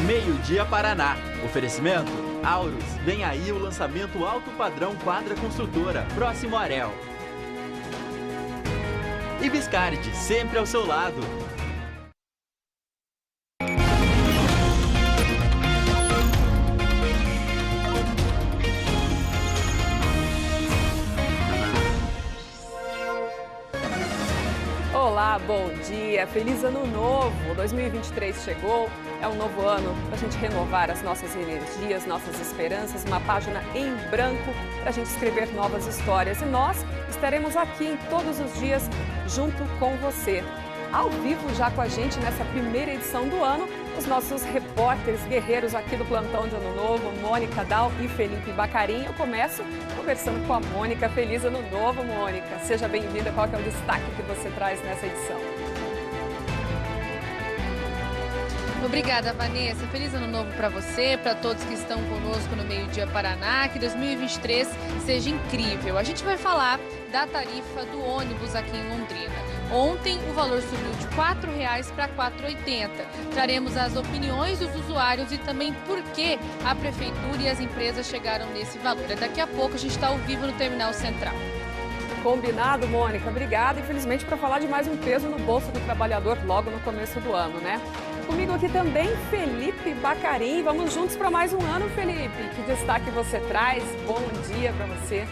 Meio-dia Paraná. Oferecimento Aurus. Vem aí o lançamento alto padrão Quadra Construtora, próximo Arel. E Biscardi, sempre ao seu lado. Olá, bom dia, feliz ano novo, 2023 chegou, é um novo ano para a gente renovar as nossas energias, nossas esperanças, uma página em branco para a gente escrever novas histórias e nós estaremos aqui todos os dias junto com você. Ao vivo já com a gente nessa primeira edição do ano, os nossos repórteres guerreiros aqui do Plantão de Ano Novo, Mônica Dal e Felipe Bacarin. Eu começo conversando com a Mônica. Feliz Ano Novo, Mônica. Seja bem-vinda. Qual que é o destaque que você traz nessa edição? Obrigada, Vanessa. Feliz Ano Novo para você, para todos que estão conosco no Meio-Dia Paraná. Que 2023 seja incrível. A gente vai falar da tarifa do ônibus aqui em Londrina. Ontem o valor subiu de R$ 4,00 para R$ 4,80. Traremos as opiniões dos usuários e também por que a Prefeitura e as empresas chegaram nesse valor. Daqui a pouco a gente está ao vivo no Terminal Central. Combinado, Mônica. Obrigada. Infelizmente, para falar de mais um peso no bolso do trabalhador logo no começo do ano, né? Comigo aqui também, Felipe Bacarin. Vamos juntos para mais um ano, Felipe. Que destaque você traz? Bom dia para você.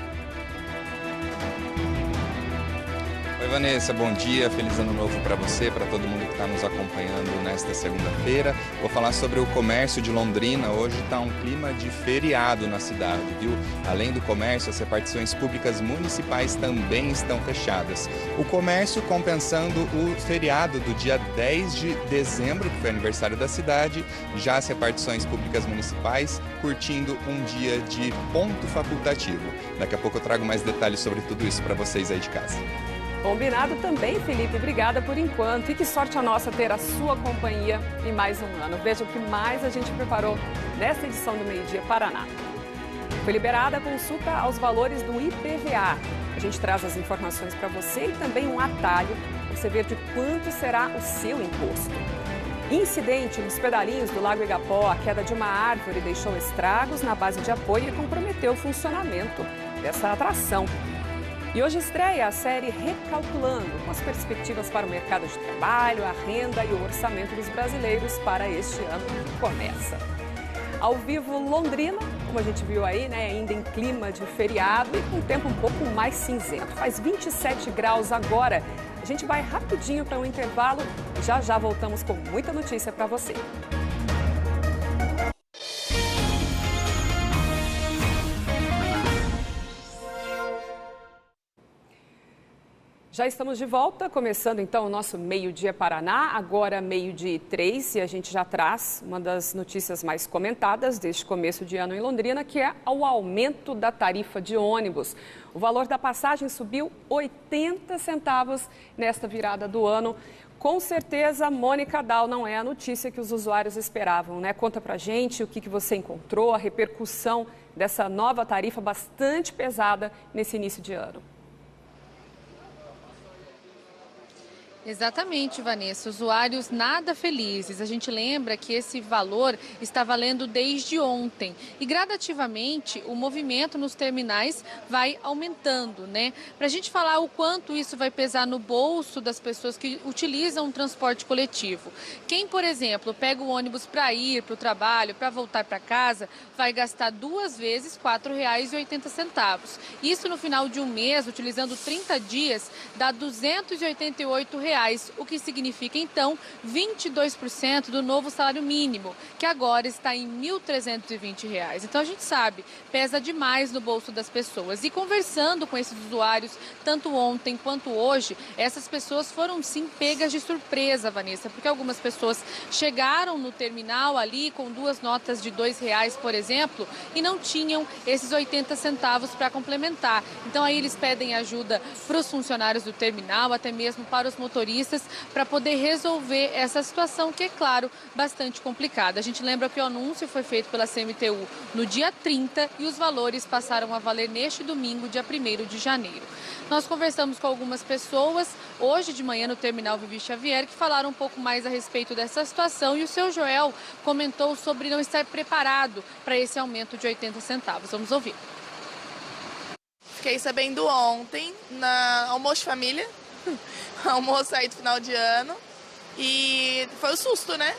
Oi, Vanessa, bom dia, feliz ano novo para você, para todo mundo que está nos acompanhando nesta segunda-feira. Vou falar sobre o comércio de Londrina. Hoje está um clima de feriado na cidade, viu? Além do comércio, as repartições públicas municipais também estão fechadas. O comércio compensando o feriado do dia 10 de dezembro, que foi aniversário da cidade, já as repartições públicas municipais curtindo um dia de ponto facultativo. Daqui a pouco eu trago mais detalhes sobre tudo isso para vocês aí de casa. Combinado também, Felipe. Obrigada por enquanto. E que sorte a nossa ter a sua companhia em mais um ano. Veja o que mais a gente preparou nesta edição do Meio-Dia Paraná. Foi liberada a consulta aos valores do IPVA. A gente traz as informações para você e também um atalho para você ver de quanto será o seu imposto. Incidente nos pedalinhos do Lago Igapó. A queda de uma árvore deixou estragos na base de apoio e comprometeu o funcionamento dessa atração. E hoje estreia a série Recalculando, com as perspectivas para o mercado de trabalho, a renda e o orçamento dos brasileiros para este ano que começa. Ao vivo, Londrina, como a gente viu aí, né, ainda em clima de feriado e com um tempo um pouco mais cinzento. Faz 27 graus agora. A gente vai rapidinho para um intervalo e já voltamos com muita notícia para você. Já estamos de volta, começando então o nosso Meio-Dia Paraná, agora meio-dia e 3, e a gente já traz uma das notícias mais comentadas deste começo de ano em Londrina, que é o aumento da tarifa de ônibus. O valor da passagem subiu 80 centavos nesta virada do ano. Com certeza, Mônica Dal não é a notícia que os usuários esperavam, né? Conta pra gente o que você encontrou, a repercussão dessa nova tarifa bastante pesada nesse início de ano. Exatamente, Vanessa. Usuários nada felizes. A gente lembra que esse valor está valendo desde ontem e gradativamente o movimento nos terminais vai aumentando, né? Para a gente falar o quanto isso vai pesar no bolso das pessoas que utilizam o transporte coletivo. Quem, por exemplo, pega o ônibus para ir para o trabalho, para voltar para casa, vai gastar 2 vezes R$ 4,80. Isso no final de um mês, utilizando 30 dias, dá R$ 288. O que significa, então, 22% do novo salário mínimo, que agora está em R$ 1.320. Então, a gente sabe, pesa demais no bolso das pessoas. E conversando com esses usuários, tanto ontem quanto hoje, essas pessoas foram, sim, pegas de surpresa, Vanessa, porque algumas pessoas chegaram no terminal ali com 2 notas de R$ 2,00, por exemplo, e não tinham esses 80 centavos para complementar. Então, aí eles pedem ajuda para os funcionários do terminal, até mesmo para os motoristas motoristas para poder resolver essa situação que, é claro, bastante complicada. A gente lembra que o anúncio foi feito pela CMTU no dia 30 e os valores passaram a valer neste domingo, dia 1º de janeiro. Nós conversamos com algumas pessoas hoje de manhã no terminal Vivi Xavier que falaram um pouco mais a respeito dessa situação e o seu Joel comentou sobre não estar preparado para esse aumento de 80 centavos. Vamos ouvir. Fiquei sabendo ontem na almoço de família, almoço aí do final de ano, e foi o susto, né?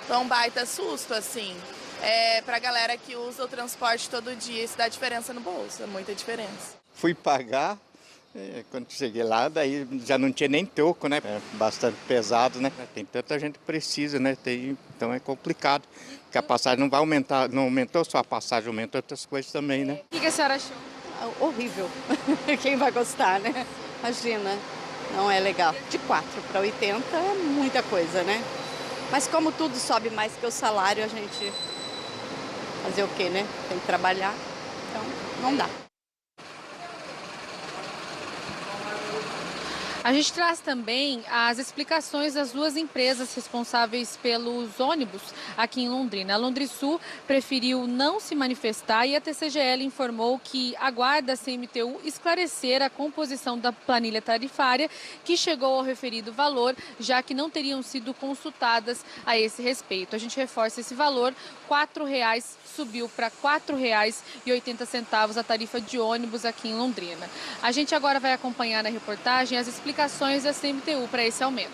Foi um baita susto, assim. Pra galera que usa o transporte todo dia, isso dá diferença no bolso, é muita diferença. Fui pagar, quando cheguei lá, daí já não tinha nem troco, né? É bastante pesado, né? Tem tanta gente que precisa, né? Então é complicado, porque a passagem não vai aumentar, não aumentou só a passagem, aumentou outras coisas também, né? O que a senhora achou? Horrível. Quem vai gostar, né? Imagina, não é legal. De 4 para 80 é muita coisa, né? Mas como tudo sobe mais que o salário, a gente fazer o quê, né? Tem que trabalhar, então não dá. A gente traz também as explicações das duas empresas responsáveis pelos ônibus aqui em Londrina. A Londrisul preferiu não se manifestar e a TCGL informou que aguarda a CMTU esclarecer a composição da planilha tarifária que chegou ao referido valor, já que não teriam sido consultadas a esse respeito. A gente reforça esse valor, R$ 4,00 subiu para R$ 4,80 a tarifa de ônibus aqui em Londrina. A gente agora vai acompanhar na reportagem as explicações da CMTU para esse aumento.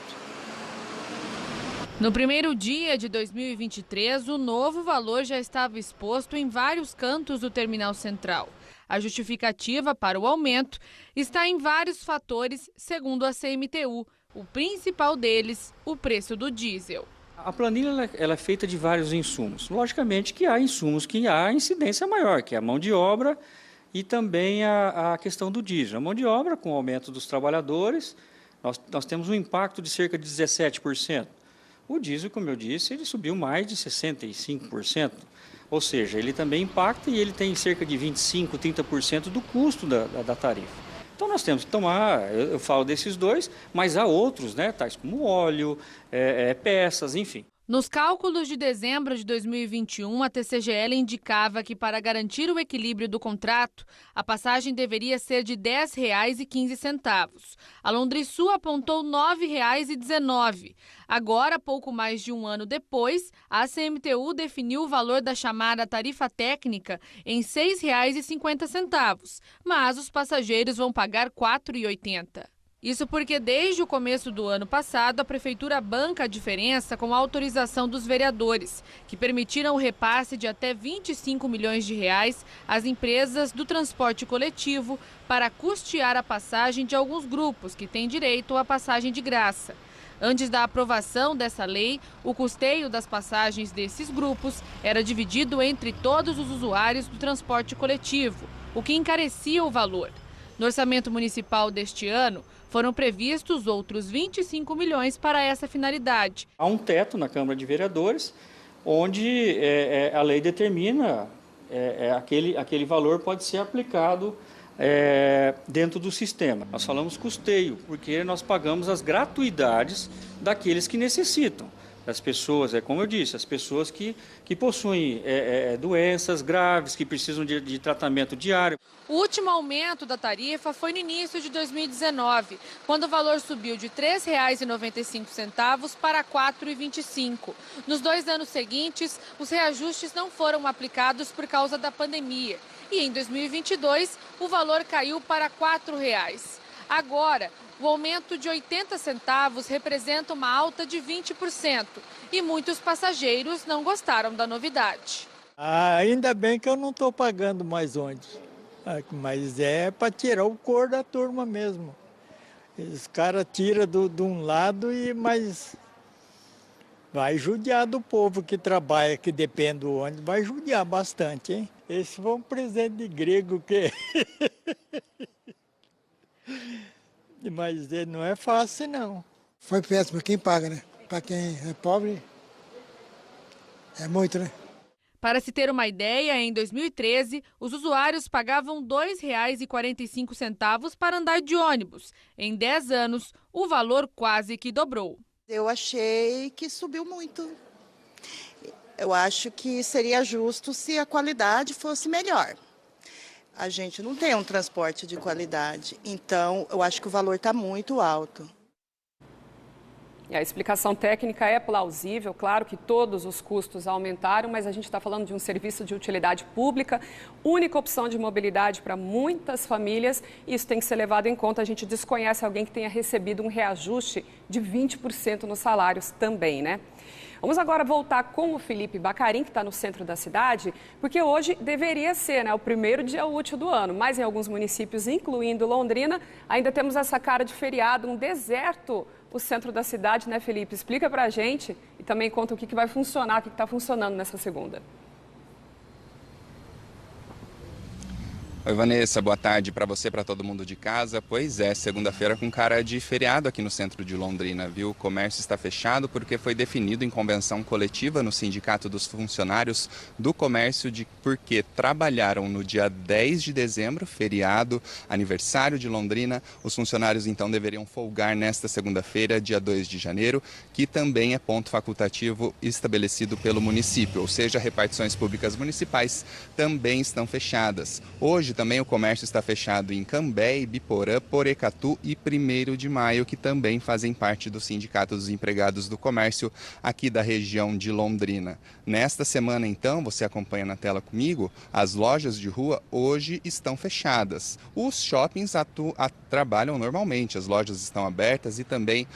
No primeiro dia de 2023, o novo valor já estava exposto em vários cantos do terminal central. A justificativa para o aumento está em vários fatores, segundo a CMTU. O principal deles, o preço do diesel. A planilha ela é feita de vários insumos. Logicamente que há insumos que há incidência maior, que é a mão de obra e também a questão do diesel. A mão de obra, com o aumento dos trabalhadores, nós temos um impacto de cerca de 17%. O diesel, como eu disse, ele subiu mais de 65%. Ou seja, ele também impacta e ele tem cerca de 25%, 30% do custo da tarifa. Então nós temos que tomar, eu falo desses dois, mas há outros, né, tais como óleo, peças, enfim. Nos cálculos de dezembro de 2021, a TCGL indicava que para garantir o equilíbrio do contrato, a passagem deveria ser de R$ 10,15. A Londrisul apontou R$ 9,19. Agora, pouco mais de um ano depois, a CMTU definiu o valor da chamada tarifa técnica em R$ 6,50, mas os passageiros vão pagar R$ 4,80. Isso porque desde o começo do ano passado, a Prefeitura banca a diferença com a autorização dos vereadores, que permitiram o repasse de até R$ 25 milhões às empresas do transporte coletivo para custear a passagem de alguns grupos que têm direito à passagem de graça. Antes da aprovação dessa lei, o custeio das passagens desses grupos era dividido entre todos os usuários do transporte coletivo, o que encarecia o valor. No orçamento municipal deste ano, foram previstos outros 25 milhões para essa finalidade. Há um teto na Câmara de Vereadores, onde a lei determina aquele valor pode ser aplicado dentro do sistema. Nós falamos custeio, porque nós pagamos as gratuidades daqueles que necessitam. Das pessoas, como eu disse, as pessoas que possuem doenças graves, que precisam de tratamento diário. O último aumento da tarifa foi no início de 2019, quando o valor subiu de R$ 3,95 para R$ 4,25. Nos 2 anos seguintes, os reajustes não foram aplicados por causa da pandemia. E em 2022, o valor caiu para R$ 4,00. Agora, o aumento de 80 centavos representa uma alta de 20% e muitos passageiros não gostaram da novidade. Ainda bem que eu não estou pagando mais ônibus, mas é para tirar o cor da turma mesmo. Os caras tiram de um lado, mas vai judiar do povo que trabalha, que depende do ônibus, vai judiar bastante, hein? Esse foi um presente de grego que... Mas não é fácil, não. Foi péssimo, quem paga, né? Para quem é pobre, é muito, né? Para se ter uma ideia, em 2013, os usuários pagavam R$ 2,45 para andar de ônibus. Em 10 anos, o valor quase que dobrou. Eu achei que subiu muito. Eu acho que seria justo se a qualidade fosse melhor. A gente não tem um transporte de qualidade, então eu acho que o valor está muito alto. E a explicação técnica é plausível, claro que todos os custos aumentaram, mas a gente está falando de um serviço de utilidade pública, única opção de mobilidade para muitas famílias, e isso tem que ser levado em conta. A gente desconhece alguém que tenha recebido um reajuste de 20% nos salários também, né? Vamos agora voltar com o Felipe Bacarin, que está no centro da cidade, porque hoje deveria ser, né, o primeiro dia útil do ano, mas em alguns municípios, incluindo Londrina, ainda temos essa cara de feriado, um deserto, o centro da cidade, né, Felipe? Explica pra gente e também conta o que vai funcionar, o que está funcionando nessa segunda. Oi, Vanessa, boa tarde para você, para todo mundo de casa. Pois é, segunda-feira com cara de feriado aqui no centro de Londrina, viu? O comércio está fechado porque foi definido em convenção coletiva no Sindicato dos Funcionários do Comércio porque trabalharam no dia 10 de dezembro, feriado, aniversário de Londrina. Os funcionários então deveriam folgar nesta segunda-feira, dia 2 de janeiro, que também é ponto facultativo estabelecido pelo município, ou seja, repartições públicas municipais também estão fechadas. Hoje também o comércio está fechado em Cambé, Ibiporã, Porecatu e 1º de Maio, que também fazem parte do Sindicato dos Empregados do Comércio aqui da região de Londrina. Nesta semana, então, você acompanha na tela comigo, as lojas de rua hoje estão fechadas. Os shoppings trabalham normalmente, as lojas estão abertas e também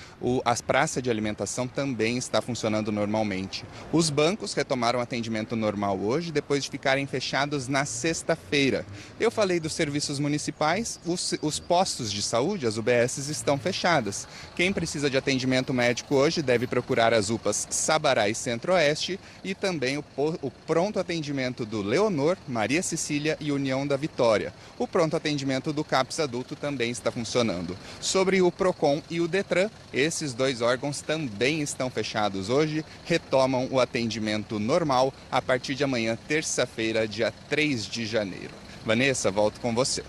a praça de alimentação também está funcionando normalmente. Os bancos retomaram atendimento normal hoje, depois de ficarem fechados na sexta-feira. Eu falei dos serviços municipais, os postos de saúde, as UBSs, estão fechadas. Quem precisa de atendimento médico hoje deve procurar as UPAs Sabará e Centro-Oeste e também o pronto atendimento do Leonor, Maria Cecília e União da Vitória. O pronto atendimento do CAPS Adulto também está funcionando. Sobre o PROCON e o DETRAN, esses dois órgãos também estão fechados hoje, retomam o atendimento normal a partir de amanhã, terça-feira, dia 3 de janeiro. Vanessa, volto com você.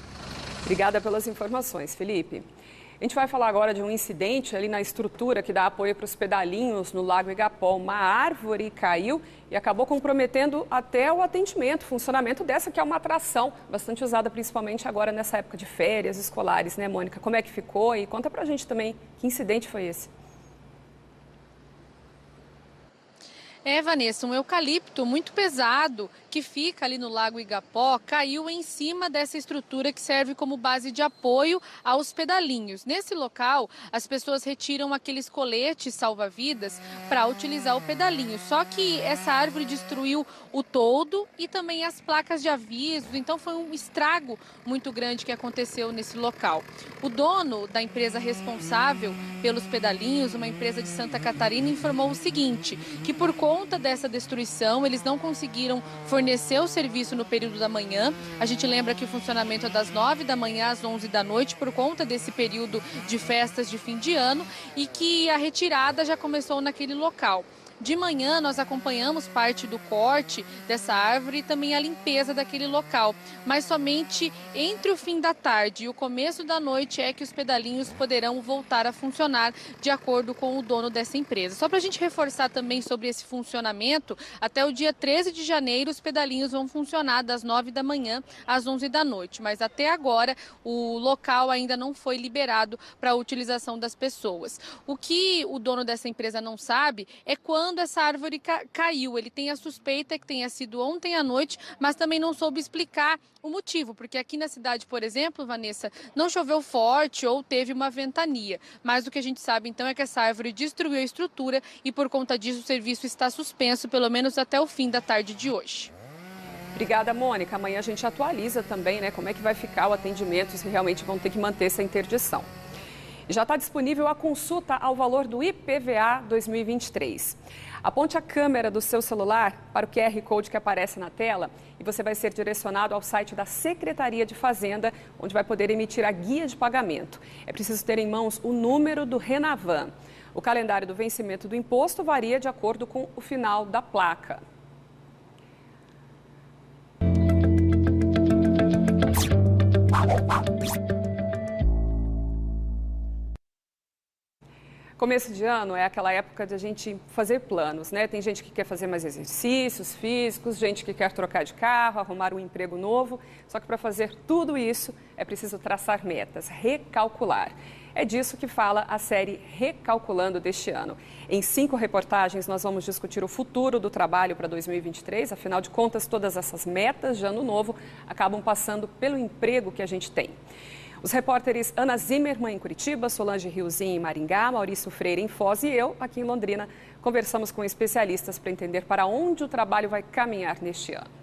Obrigada pelas informações, Felipe. A gente vai falar agora de um incidente ali na estrutura que dá apoio para os pedalinhos no Lago Igapó. Uma árvore caiu e acabou comprometendo até o atendimento, o funcionamento dessa que é uma atração bastante usada principalmente agora nessa época de férias escolares, né, Mônica? Como é que ficou? E conta pra gente também que incidente foi esse. Vanessa, um eucalipto muito pesado que fica ali no Lago Igapó caiu em cima dessa estrutura que serve como base de apoio aos pedalinhos. Nesse local, as pessoas retiram aqueles coletes salva-vidas para utilizar o pedalinho. Só que essa árvore destruiu o toldo e também as placas de aviso, então foi um estrago muito grande que aconteceu nesse local. O dono da empresa responsável pelos pedalinhos, uma empresa de Santa Catarina, informou o seguinte, que por conta dessa destruição, eles não conseguiram fornecer o serviço no período da manhã. A gente lembra que o funcionamento é das 9 da manhã às 11 da noite por conta desse período de festas de fim de ano e que a retirada já começou naquele local. De manhã, nós acompanhamos parte do corte dessa árvore e também a limpeza daquele local. Mas somente entre o fim da tarde e o começo da noite é que os pedalinhos poderão voltar a funcionar, de acordo com o dono dessa empresa. Só para a gente reforçar também sobre esse funcionamento, até o dia 13 de janeiro os pedalinhos vão funcionar das 9 da manhã às 11 da noite. Mas até agora o local ainda não foi liberado para a utilização das pessoas. O que o dono dessa empresa não sabe é quando essa árvore caiu. Ele tem a suspeita que tenha sido ontem à noite, mas também não soube explicar o motivo, porque aqui na cidade, por exemplo, Vanessa, não choveu forte ou teve uma ventania. Mas o que a gente sabe então é que essa árvore destruiu a estrutura e por conta disso o serviço está suspenso, pelo menos até o fim da tarde de hoje. Obrigada, Mônica. Amanhã a gente atualiza também, né, como é que vai ficar o atendimento, se realmente vão ter que manter essa interdição. Já está disponível a consulta ao valor do IPVA 2023. Aponte a câmera do seu celular para o QR Code que aparece na tela e você vai ser direcionado ao site da Secretaria de Fazenda, onde vai poder emitir a guia de pagamento. É preciso ter em mãos o número do Renavan. O calendário do vencimento do imposto varia de acordo com o final da placa. Começo de ano é aquela época de a gente fazer planos, né? Tem gente que quer fazer mais exercícios físicos, gente que quer trocar de carro, arrumar um emprego novo. Só que para fazer tudo isso é preciso traçar metas, recalcular. É disso que fala a série Recalculando deste ano. Em 5 reportagens nós vamos discutir o futuro do trabalho para 2023. Afinal de contas, todas essas metas de ano novo acabam passando pelo emprego que a gente tem. Os repórteres Ana Zimmermann em Curitiba, Solange Riozin em Maringá, Maurício Freire em Foz e eu, aqui em Londrina, conversamos com especialistas para entender para onde o trabalho vai caminhar neste ano.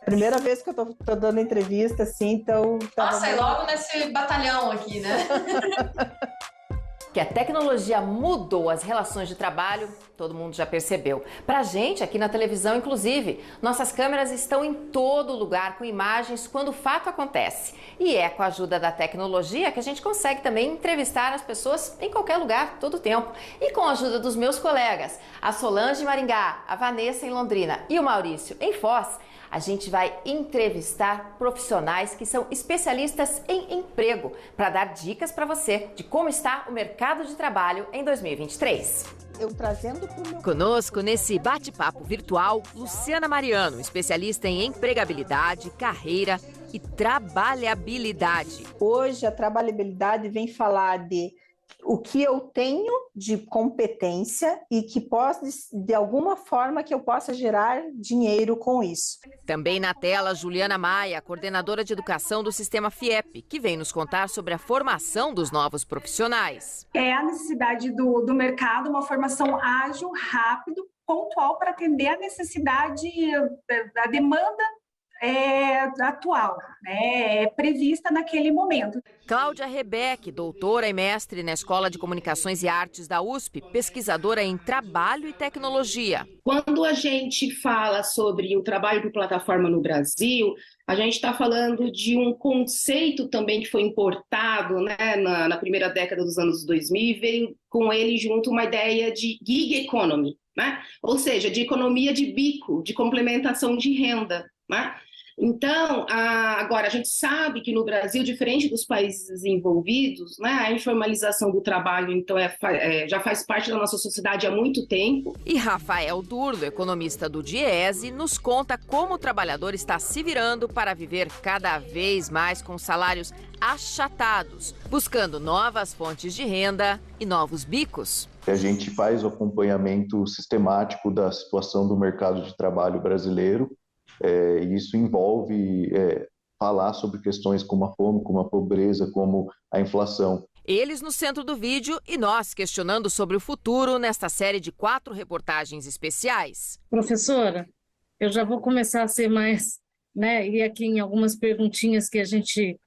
Primeira vez que eu tô dando entrevista, assim, então... Nossa, é logo nesse batalhão aqui, né? Que a tecnologia mudou as relações de trabalho, todo mundo já percebeu. Pra gente, aqui na televisão, inclusive, nossas câmeras estão em todo lugar com imagens quando o fato acontece. E é com a ajuda da tecnologia que a gente consegue também entrevistar as pessoas em qualquer lugar, todo o tempo. E com a ajuda dos meus colegas, a Solange em Maringá, a Vanessa em Londrina e o Maurício em Foz, a gente vai entrevistar profissionais que são especialistas em emprego para dar dicas para você de como está o mercado de trabalho em 2023. Conosco nesse bate-papo virtual, Luciana Mariano, especialista em empregabilidade, carreira e trabalhabilidade. Hoje a trabalhabilidade vem falar de o que eu tenho de competência e que posso, de alguma forma, que eu possa gerar dinheiro com isso. Também na tela, Juliana Maia, coordenadora de educação do Sistema FIEP, que vem nos contar sobre a formação dos novos profissionais. É a necessidade do mercado, uma formação ágil, rápido, pontual para atender a necessidade, a demanda atual, né, prevista naquele momento. Cláudia Rebeck, doutora e mestre na Escola de Comunicações e Artes da USP, pesquisadora em trabalho e tecnologia. Quando a gente fala sobre o trabalho por plataforma no Brasil, a gente está falando de um conceito também que foi importado, né, na primeira década dos anos 2000 e veio com ele junto uma ideia de gig economy, né? Ou seja, de economia de bico, de complementação de renda, né? Então, agora, a gente sabe que no Brasil, diferente dos países desenvolvidos, né, a informalização do trabalho então, já faz parte da nossa sociedade há muito tempo. E Rafael Durlo, economista do Diese, nos conta como o trabalhador está se virando para viver cada vez mais com salários achatados, buscando novas fontes de renda e novos bicos. A gente faz o acompanhamento sistemático da situação do mercado de trabalho brasileiro. Isso envolve falar sobre questões como a fome, como a pobreza, como a inflação. Eles no centro do vídeo e nós questionando sobre o futuro nesta série de 4 reportagens especiais. Professora, eu já vou começar a ser mais, né, e aqui em algumas perguntinhas que a gente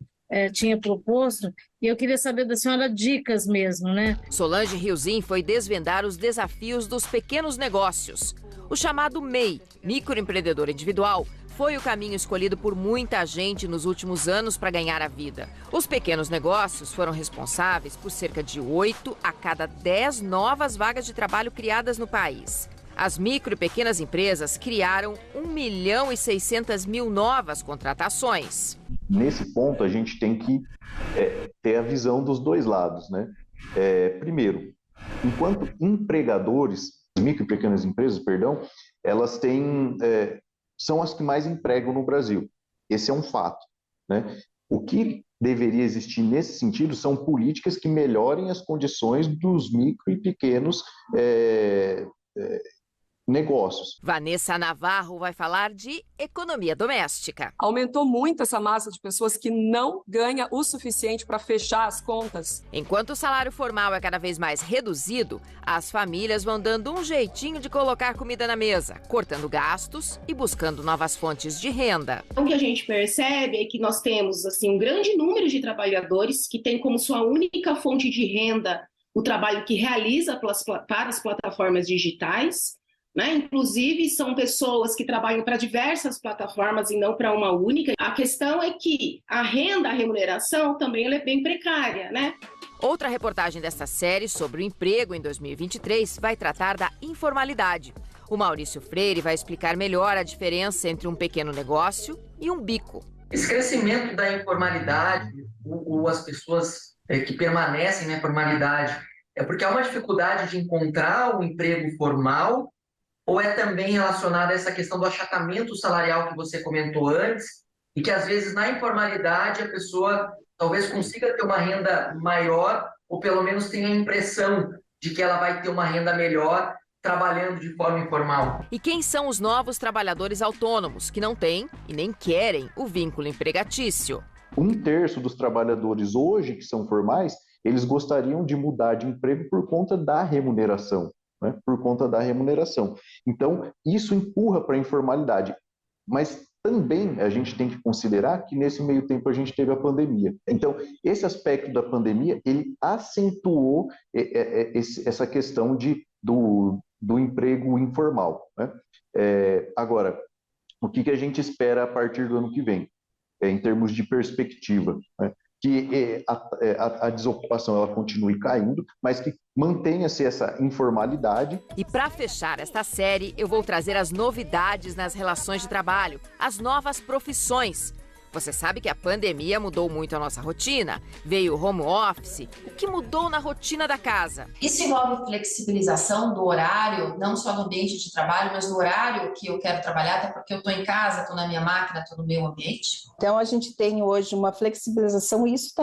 tinha proposto, e eu queria saber da senhora dicas mesmo, né? Solange Riozin foi desvendar os desafios dos pequenos negócios. O chamado MEI, microempreendedor individual, foi o caminho escolhido por muita gente nos últimos anos para ganhar a vida. Os pequenos negócios foram responsáveis por cerca de 8 a cada 10 novas vagas de trabalho criadas no país. As micro e pequenas empresas criaram 1.600.000 novas contratações. Nesse ponto, a gente tem que ter a visão dos dois lados, né? Primeiro, enquanto empregadores, as micro e pequenas empresas, elas são as que mais empregam no Brasil. Esse é um fato, né? O que deveria existir nesse sentido são políticas que melhorem as condições dos micro e pequenos negócios. Vanessa Navarro vai falar de economia doméstica. Aumentou muito essa massa de pessoas que não ganha o suficiente para fechar as contas. Enquanto o salário formal é cada vez mais reduzido, as famílias vão dando um jeitinho de colocar comida na mesa, cortando gastos e buscando novas fontes de renda. O que a gente percebe é que nós temos um grande número de trabalhadores que tem como sua única fonte de renda o trabalho que realiza para as plataformas digitais. Né? Inclusive, são pessoas que trabalham para diversas plataformas e não para uma única. A questão é que a renda, a remuneração também é bem precária, né? Outra reportagem desta série sobre o emprego em 2023 vai tratar da informalidade. O Maurício Freire vai explicar melhor a diferença entre um pequeno negócio e um bico. Esse crescimento da informalidade, ou as pessoas que permanecem na informalidade, é porque há uma dificuldade de encontrar um emprego formal, ou é também relacionado a essa questão do achatamento salarial que você comentou antes, e que às vezes na informalidade a pessoa talvez consiga ter uma renda maior, ou pelo menos tenha a impressão de que ela vai ter uma renda melhor trabalhando de forma informal. E quem são os novos trabalhadores autônomos que não têm e nem querem o vínculo empregatício? 1/3 dos trabalhadores hoje que são formais, eles gostariam de mudar de emprego por conta da remuneração, né? Por conta da remuneração. Então, isso empurra para a informalidade. Mas também a gente tem que considerar que nesse meio tempo a gente teve a pandemia. Então, esse aspecto da pandemia, ele acentuou essa questão do emprego informal, né? Agora, o que a gente espera a partir do ano que vem, em termos de perspectiva, né? Que a desocupação ela continue caindo, mas que mantenha-se essa informalidade. E para fechar esta série, eu vou trazer as novidades nas relações de trabalho, as novas profissões. Você sabe que a pandemia mudou muito a nossa rotina, veio o home office, o que mudou na rotina da casa? Isso envolve flexibilização do horário, não só no ambiente de trabalho, mas no horário que eu quero trabalhar, até porque eu estou em casa, estou na minha máquina, estou no meu ambiente. Então, a gente tem hoje uma flexibilização e isso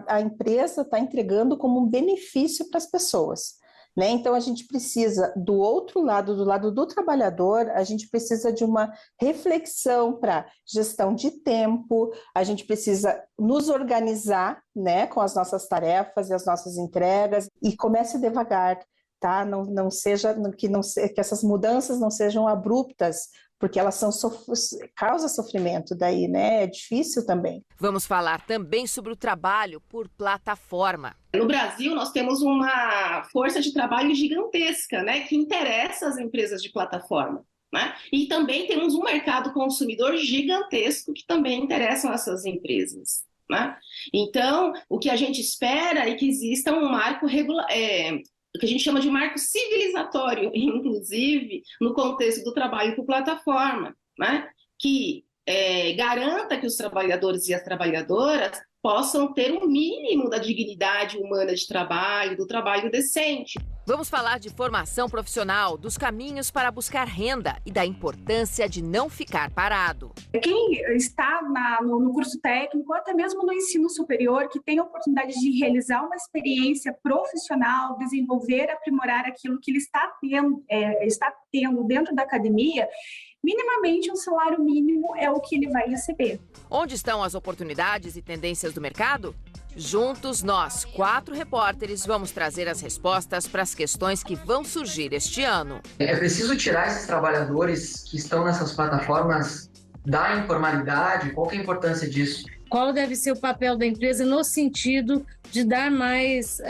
a empresa está entregando como um benefício para as pessoas. Né? Então, a gente precisa, do outro lado, do lado do trabalhador, a gente precisa de uma reflexão para gestão de tempo, a gente precisa nos organizar, né, com as nossas tarefas e as nossas entregas, e comece devagar, tá? Não seja, que essas mudanças não sejam abruptas, porque elas causam sofrimento daí, né? É difícil também. Vamos falar também sobre o trabalho por plataforma. No Brasil, nós temos uma força de trabalho gigantesca, né, que interessa as empresas de plataforma, né? E também temos um mercado consumidor gigantesco que também interessam essas empresas, né? Então, o que a gente espera é que exista um marco o que a gente chama de marco civilizatório, inclusive, no contexto do trabalho por plataforma, né? Que garanta que os trabalhadores e as trabalhadoras possam ter um mínimo da dignidade humana de trabalho, do trabalho decente. Vamos falar de formação profissional, dos caminhos para buscar renda e da importância de não ficar parado. Quem está no curso técnico, ou até mesmo no ensino superior, que tem a oportunidade de realizar uma experiência profissional, desenvolver, aprimorar aquilo que ele está tendo dentro da academia, minimamente um salário mínimo é o que ele vai receber. Onde estão as oportunidades e tendências do mercado? Juntos, nós, 4 repórteres, vamos trazer as respostas para as questões que vão surgir este ano. É preciso tirar esses trabalhadores que estão nessas plataformas da informalidade? Qual que é a importância disso? Qual deve ser o papel da empresa no sentido de dar mais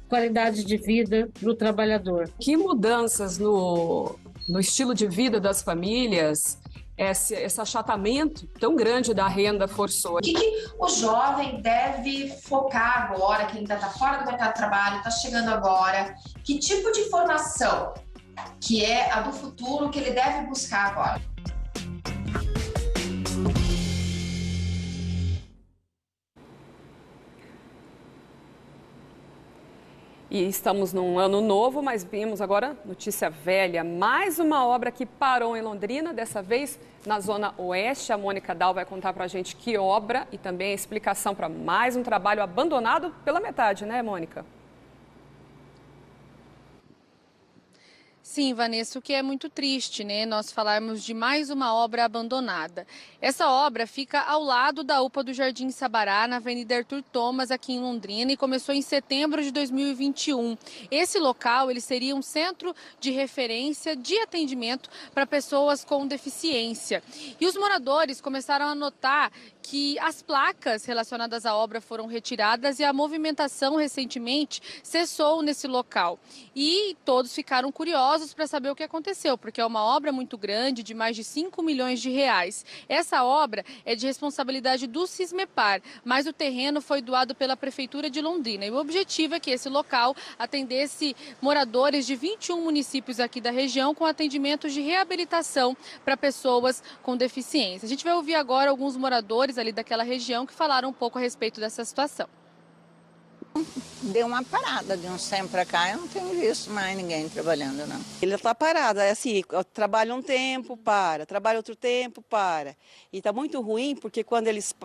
qualidade de vida para o trabalhador? Que mudanças no estilo de vida das famílias esse achatamento tão grande da renda forçou? O que o jovem deve focar agora, que ainda está fora do mercado de trabalho, está chegando agora? Que tipo de formação, que é a do futuro, que ele deve buscar agora? E estamos num ano novo, mas vimos agora notícia velha. Mais uma obra que parou em Londrina, dessa vez na Zona Oeste. A Mônica Dal vai contar para a gente que obra e também a explicação para mais um trabalho abandonado pela metade, né, Mônica? Sim, Vanessa, o que é muito triste, né? Nós falarmos de mais uma obra abandonada. Essa obra fica ao lado da UPA do Jardim Sabará, na Avenida Arthur Thomas, aqui em Londrina, e começou em setembro de 2021. Esse local ele seria um centro de referência de atendimento para pessoas com deficiência. E os moradores começaram a notar que as placas relacionadas à obra foram retiradas e a movimentação recentemente cessou nesse local. E todos ficaram curiosos curiosos para saber o que aconteceu, porque é uma obra muito grande, de mais de 5 milhões de reais. Essa obra é de responsabilidade do Sismepar, mas o terreno foi doado pela Prefeitura de Londrina. E o objetivo é que esse local atendesse moradores de 21 municípios aqui da região com atendimentos de reabilitação para pessoas com deficiência. A gente vai ouvir agora alguns moradores ali daquela região que falaram um pouco a respeito dessa situação. Deu uma parada de uns tempos para cá, eu não tenho visto mais ninguém trabalhando, não. Ele está parado, é assim, trabalha um tempo, para, trabalha outro tempo, para. E está muito ruim porque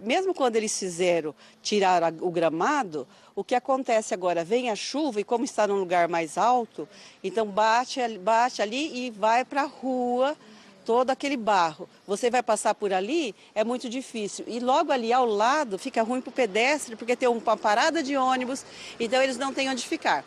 mesmo quando eles tiraram o gramado, o que acontece agora? Vem a chuva e como está num lugar mais alto, então bate ali e vai para a rua, todo aquele barro. Você vai passar por ali, é muito difícil. E logo ali ao lado fica ruim para o pedestre, porque tem uma parada de ônibus, então eles não têm onde ficar.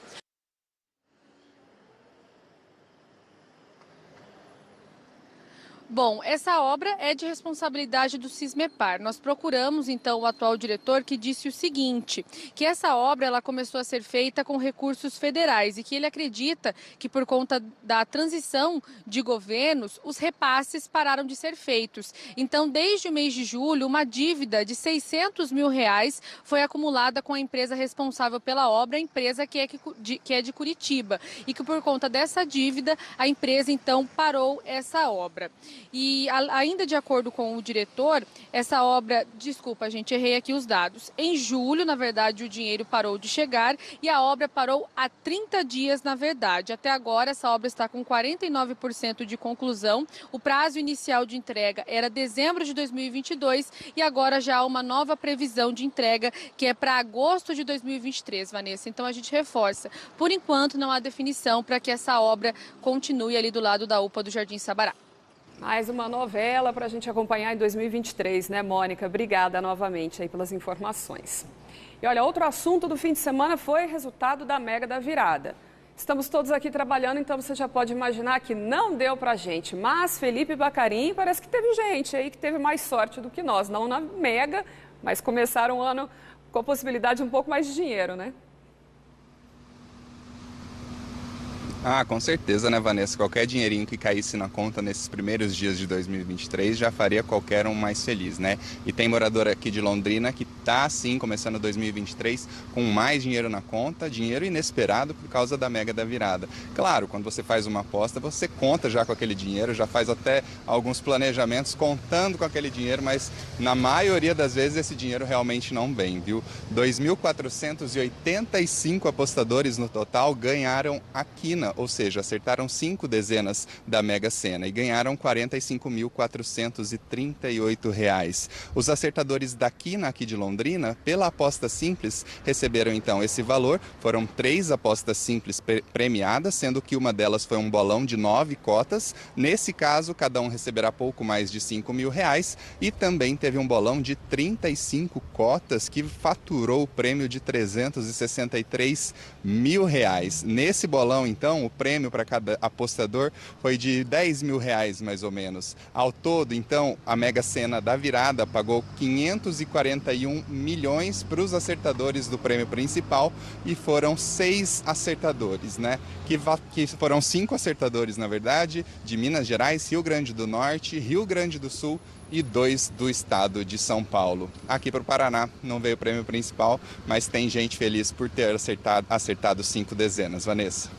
Bom, essa obra é de responsabilidade do Sismepar. Nós procuramos, então, o atual diretor que disse o seguinte, que essa obra ela começou a ser feita com recursos federais e que ele acredita que por conta da transição de governos, os repasses pararam de ser feitos. Então, desde o mês de julho, uma dívida de R$600 mil foi acumulada com a empresa responsável pela obra, a empresa que é de Curitiba. E que por conta dessa dívida, a empresa, então, parou essa obra. E ainda de acordo com o diretor, essa obra, desculpa gente, errei aqui os dados. Em julho, na verdade, o dinheiro parou de chegar e a obra parou há 30 dias, na verdade. Até agora, essa obra está com 49% de conclusão. O prazo inicial de entrega era dezembro de 2022 e agora já há uma nova previsão de entrega que é para agosto de 2023, Vanessa. Então a gente reforça. Por enquanto, não há definição para que essa obra continue ali do lado da UPA do Jardim Sabará. Mais uma novela para a gente acompanhar em 2023, né, Mônica? Obrigada novamente aí pelas informações. E olha, outro assunto do fim de semana foi resultado da Mega da Virada. Estamos todos aqui trabalhando, então você já pode imaginar que não deu pra gente. Mas Felipe Bacarin, parece que teve gente aí que teve mais sorte do que nós. Não na Mega, mas começaram o ano com a possibilidade de um pouco mais de dinheiro, né? Ah, com certeza, né, Vanessa? Qualquer dinheirinho que caísse na conta nesses primeiros dias de 2023 já faria qualquer um mais feliz, né? E tem morador aqui de Londrina que tá, sim, começando 2023 com mais dinheiro na conta, dinheiro inesperado por causa da Mega da Virada. Claro, quando você faz uma aposta, você conta já com aquele dinheiro, já faz até alguns planejamentos contando com aquele dinheiro, mas na maioria das vezes esse dinheiro realmente não vem, viu? 2.485 apostadores no total ganharam a quina, ou seja, acertaram 5 dezenas da Mega Sena e ganharam R$ 45.438. Os acertadores da quina aqui de Londrina, pela aposta simples, receberam então esse valor. Foram 3 apostas simples premiadas, sendo que uma delas foi um bolão de 9 cotas. Nesse caso, cada um receberá pouco mais de R$ 5.000 e também teve um bolão de 35 cotas que faturou o prêmio de R$ 363 mil. Nesse bolão, então, o prêmio para cada apostador foi de R$ 10 mil, mais ou menos. Ao todo, então, a Mega Sena da Virada pagou 541 milhões para os acertadores do prêmio principal e foram 6 acertadores, né? Que foram 5 acertadores, na verdade, de Minas Gerais, Rio Grande do Norte, Rio Grande do Sul e 2 do estado de São Paulo. Aqui para o Paraná não veio o prêmio principal, mas tem gente feliz por ter acertado 5 dezenas. Vanessa.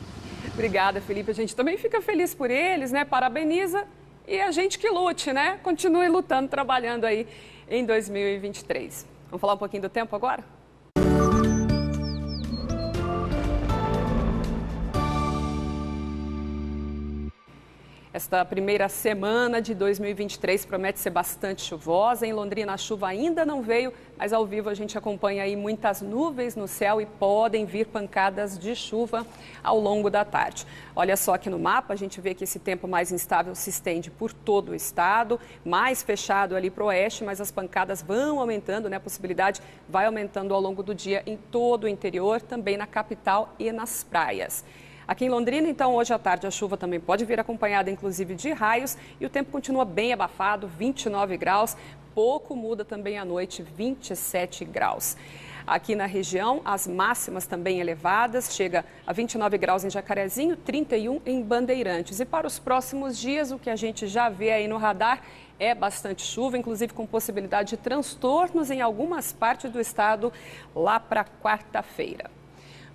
Obrigada, Felipe. A gente também fica feliz por eles, né? Parabeniza e a gente que lute, né? Continue lutando, trabalhando aí em 2023. Vamos falar um pouquinho do tempo agora? Esta primeira semana de 2023 promete ser bastante chuvosa. Em Londrina a chuva ainda não veio, mas ao vivo a gente acompanha aí muitas nuvens no céu e podem vir pancadas de chuva ao longo da tarde. Olha só aqui no mapa, a gente vê que esse tempo mais instável se estende por todo o estado, mais fechado ali para o oeste, mas as pancadas vão aumentando, né? A possibilidade vai aumentando ao longo do dia em todo o interior, também na capital e nas praias. Aqui em Londrina, então, hoje à tarde a chuva também pode vir acompanhada, inclusive, de raios e o tempo continua bem abafado, 29 graus, pouco muda também à noite, 27 graus. Aqui na região, as máximas também elevadas, chega a 29 graus em Jacarezinho, 31 em Bandeirantes. E para os próximos dias, o que a gente já vê aí no radar é bastante chuva, inclusive com possibilidade de transtornos em algumas partes do estado lá para quarta-feira.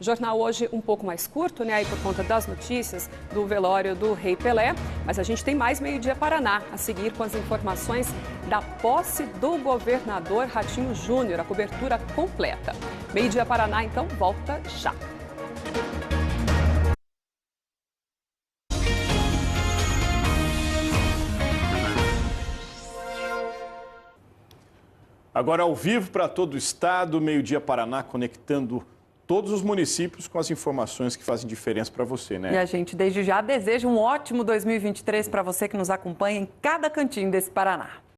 Jornal hoje um pouco mais curto, né, aí por conta das notícias do velório do Rei Pelé, mas a gente tem mais Meio-Dia Paraná a seguir com as informações da posse do governador Ratinho Júnior, a cobertura completa. Meio-Dia Paraná, então, volta já. Agora ao vivo para todo o estado, Meio-Dia Paraná, conectando todos os municípios com as informações que fazem diferença para você, né? E a gente, desde já, deseja um ótimo 2023 para você que nos acompanha em cada cantinho desse Paraná.